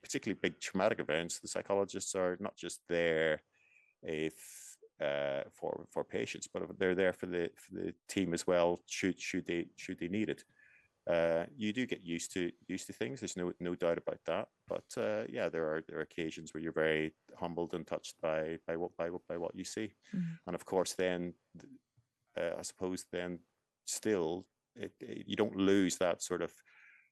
particularly big traumatic events, the psychologists are not just there if for patients, but they're there for the team as well. Should they need it? You do get used to things. There's no doubt about that. But yeah, there are occasions where you're very humbled and touched by what you see, and of course, then I suppose then still you don't lose that sort of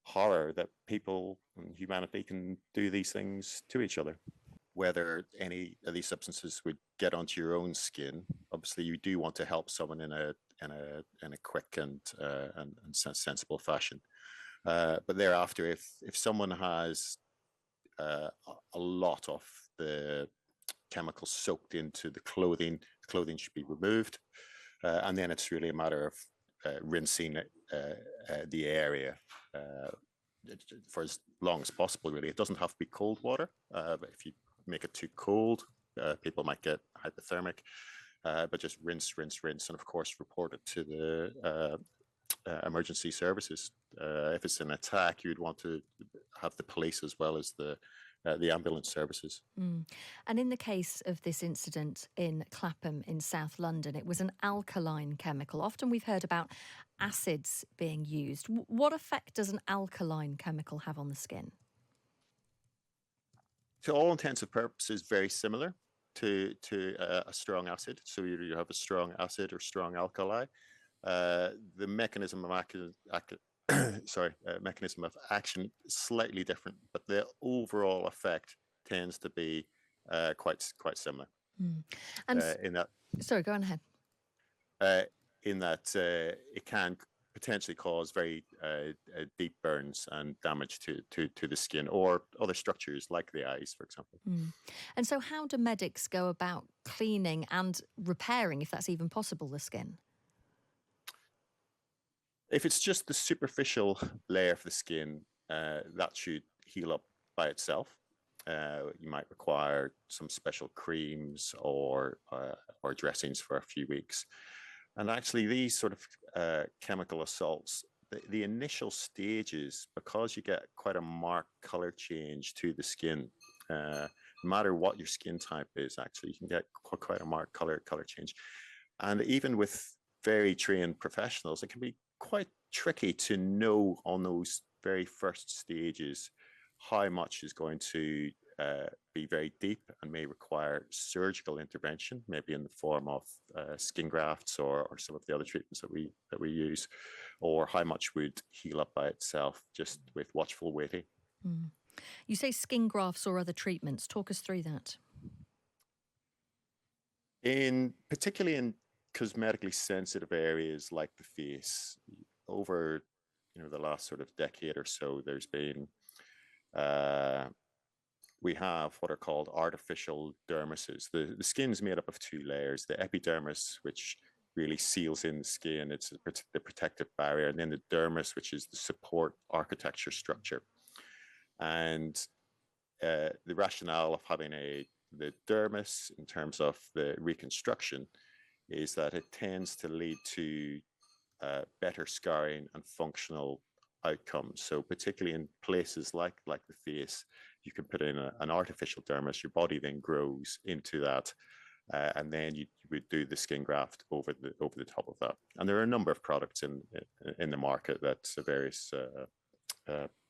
horror that people and humanity can do these things to each other. Whether any of these substances would get onto your own skin, obviously you do want to help someone in a quick and sensible fashion. But thereafter, if someone has a lot of the chemicals soaked into the clothing should be removed, and then it's really a matter of rinsing the area for as long as possible. Really, it doesn't have to be cold water, but if you make it too cold, people might get hypothermic. But just rinse, and of course report it to the emergency services. If it's an attack, you'd want to have the police as well as the ambulance services. And in the case of this incident in Clapham in South London, it was an alkaline chemical. Often we've heard about acids being used. What effect does an alkaline chemical have on the skin? To all intents and purposes, very similar to a strong acid. So you have a strong acid or strong alkali. The mechanism of mechanism of action is slightly different, but the overall effect tends to be quite similar. And in that, sorry, go on ahead. In that it can potentially cause very deep burns and damage to the skin or other structures like the eyes, for example. And so how do medics go about cleaning and repairing, if that's even possible, the skin? If it's just the superficial layer of the skin, that should heal up by itself. You might require some special creams or dressings for a few weeks. And actually, these sort of chemical assaults, the initial stages, because you get quite a marked color change to the skin, no matter what your skin type is, actually, you can get quite a marked color change. And even with very trained professionals, it can be quite tricky to know on those very first stages how much is going to be very deep and may require surgical intervention, maybe in the form of skin grafts or some of the other treatments that we use, or how much would heal up by itself just with watchful waiting. You say skin grafts or other treatments. Talk us through that. Particularly in cosmetically sensitive areas like the face, over the last sort of decade or so, there's been we have what are called artificial dermises. The skin is made up of two layers: the epidermis, which really seals in the skin, it's the protective barrier, and then the dermis, which is the support architecture structure. And the rationale of having the dermis in terms of the reconstruction is that it tends to lead to better scarring and functional outcomes. So particularly in places like the face, you can put in an artificial dermis, your body then grows into that, and then you would do the skin graft over the top of that. And there are a number of products in the market that various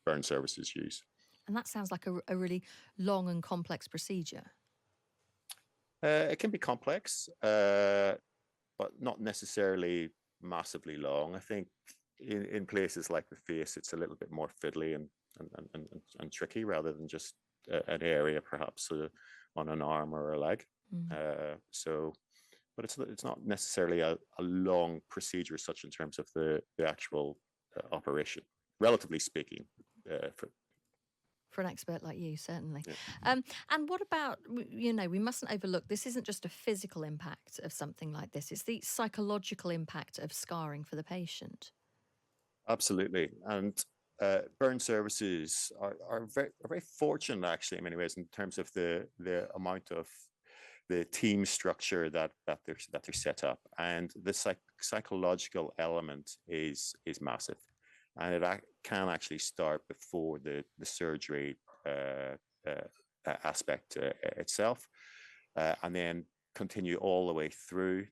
burn services use. And that sounds like a really long and complex procedure. It can be complex, but not necessarily massively long. I think in places like the face, it's a little bit more fiddly and tricky rather than just an area perhaps on an arm or a leg. But it's not necessarily a long procedure as such in terms of the actual operation, relatively speaking. For an expert like you, certainly. Yeah. And what about, we mustn't overlook, this isn't just a physical impact of something like this, it's the psychological impact of scarring for the patient. Absolutely. And burn services are very fortunate, actually, in many ways, in terms of the amount of the team structure that they're set up, and the psychological element is massive, and it can actually start before the surgery aspect itself, and then continue all the way through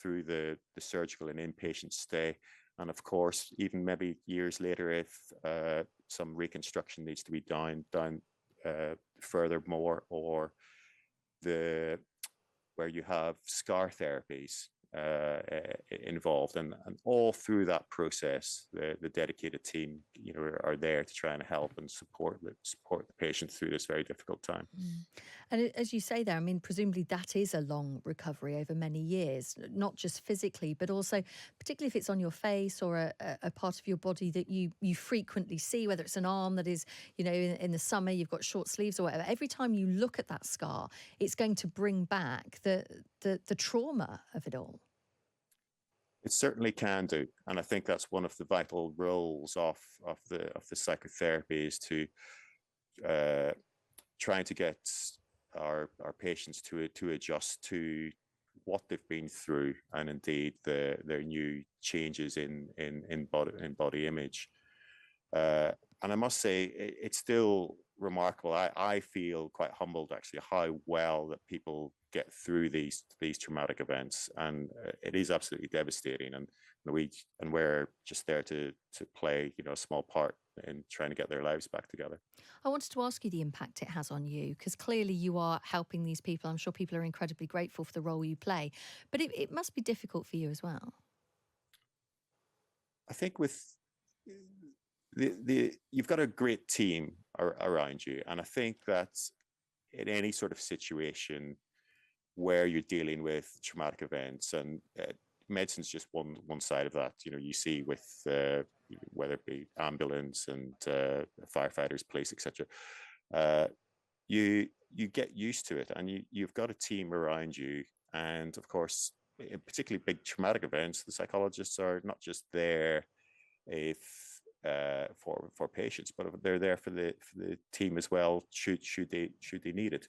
the surgical and inpatient stay. And of course, even maybe years later, if some reconstruction needs to be done furthermore, or where you have scar therapies involved, and all through that process, the dedicated team, are there to try and help and support the patient through this very difficult time. And as you say there, I mean, presumably that is a long recovery over many years, not just physically, but also particularly if it's on your face or a part of your body that you frequently see, whether it's an arm that is, in the summer, you've got short sleeves or whatever. Every time you look at that scar, it's going to bring back the trauma of it all. It certainly can do, and I think that's one of the vital roles of the psychotherapy, is to trying to get our patients to adjust to what they've been through, and indeed their new changes in body image. And I must say, it's still remarkable. I feel quite humbled, actually, how well that people get through these traumatic events, and it is absolutely devastating. And we're just there to play, a small part in trying to get their lives back together. I wanted to ask you the impact it has on you, because clearly you are helping these people. I'm sure people are incredibly grateful for the role you play, but it must be difficult for you as well. I think with you've got a great team around you, and I think that in any sort of situation where you're dealing with traumatic events, and medicine's just one side of that. You see with whether it be ambulance and firefighters, police, etc. You get used to it, and you've got a team around you, and of course, in particularly big traumatic events, the psychologists are not just there for patients, but they're there for the team as well. Should they need it.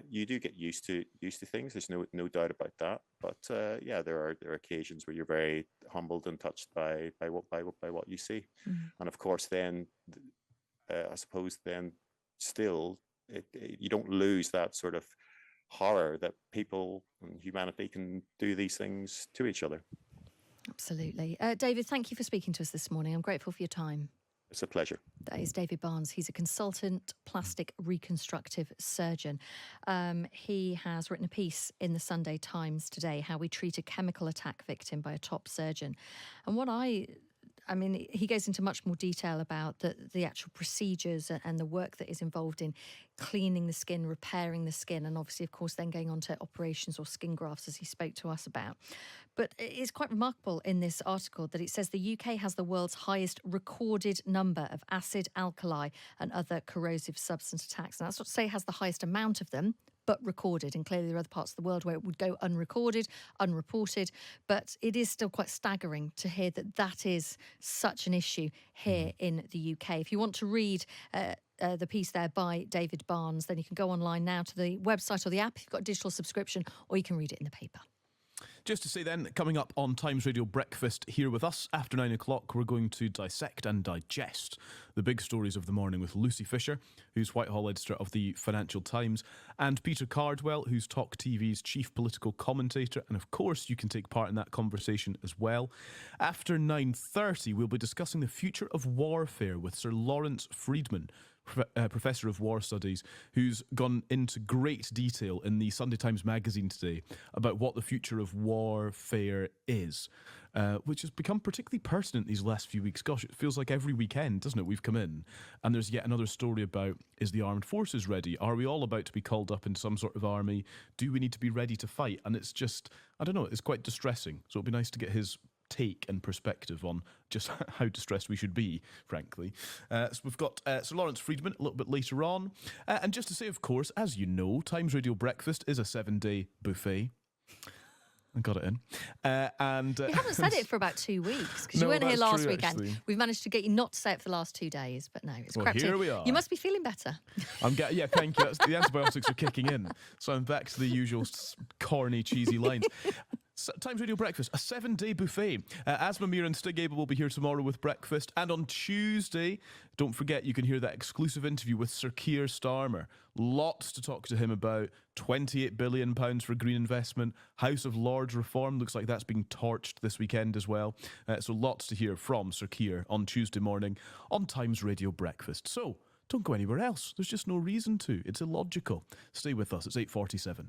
You do get used to things. There's no doubt about that. But yeah, there are occasions where you're very humbled and touched by what you see. Mm-hmm. And of course, then I suppose then still you don't lose that sort of horror that people and humanity can do these things to each other. Absolutely. David, thank you for speaking to us this morning. I'm grateful for your time. It's a pleasure. That is David Barnes. He's a consultant plastic reconstructive surgeon. He has written a piece in the Sunday Times today, How We Treat a Chemical Attack Victim by a Top Surgeon. And what I mean, he goes into much more detail about the actual procedures and the work that is involved in cleaning the skin, repairing the skin, and obviously, of course, then going on to operations or skin grafts, as he spoke to us about. But it's quite remarkable in this article that it says the UK has the world's highest recorded number of acid, alkali, and other corrosive substance attacks. And that's not to say it has the highest amount of them, but recorded. And clearly there are other parts of the world where it would go unrecorded, unreported. But it is still quite staggering to hear that is such an issue here in the UK. If you want to read the piece there by David Barnes, then you can go online now to the website or the app if you've got a digital subscription, or you can read it in the paper. Just to say then, coming up on Times Radio Breakfast here with us after 9 o'clock, we're going to dissect and digest the big stories of the morning with Lucy Fisher, who's Whitehall editor of the Financial Times, and Peter Cardwell, who's Talk TV's chief political commentator. And of course, you can take part in that conversation as well. After 9:30, we'll be discussing the future of warfare with Sir Lawrence Freedman, Professor of War Studies, who's gone into great detail in the Sunday Times magazine today about what the future of warfare is, which has become particularly pertinent these last few weeks. Gosh, it feels like every weekend, doesn't it? We've come in and there's yet another story about, is the armed forces ready? Are we all about to be called up in some sort of army? Do we need to be ready to fight? And it's just, I don't know, it's quite distressing. So it'd be nice to get his take and perspective on just how distressed we should be, frankly. So we've got Sir Lawrence Freedman a little bit later on. And just to say, of course, as you know, Times Radio Breakfast is a 7-day buffet. I got it in. You haven't said it for about 2 weeks, because you weren't here last weekend. Actually. We've managed to get you not to say it for the last 2 days, but no, it's crept in. Here we are. You must be feeling better. Yeah, thank you. The antibiotics are kicking in, so I'm back to the usual corny, cheesy lines. Times Radio Breakfast, a 7-day buffet. Asma Mir and Stig Abel will be here tomorrow with breakfast. And on Tuesday, don't forget, you can hear that exclusive interview with Sir Keir Starmer. Lots to talk to him about. £28 billion for green investment. House of Lords reform. Looks like that's being torched this weekend as well. So lots to hear from Sir Keir on Tuesday morning on Times Radio Breakfast. So don't go anywhere else. There's just no reason to. It's illogical. Stay with us. It's 8:47.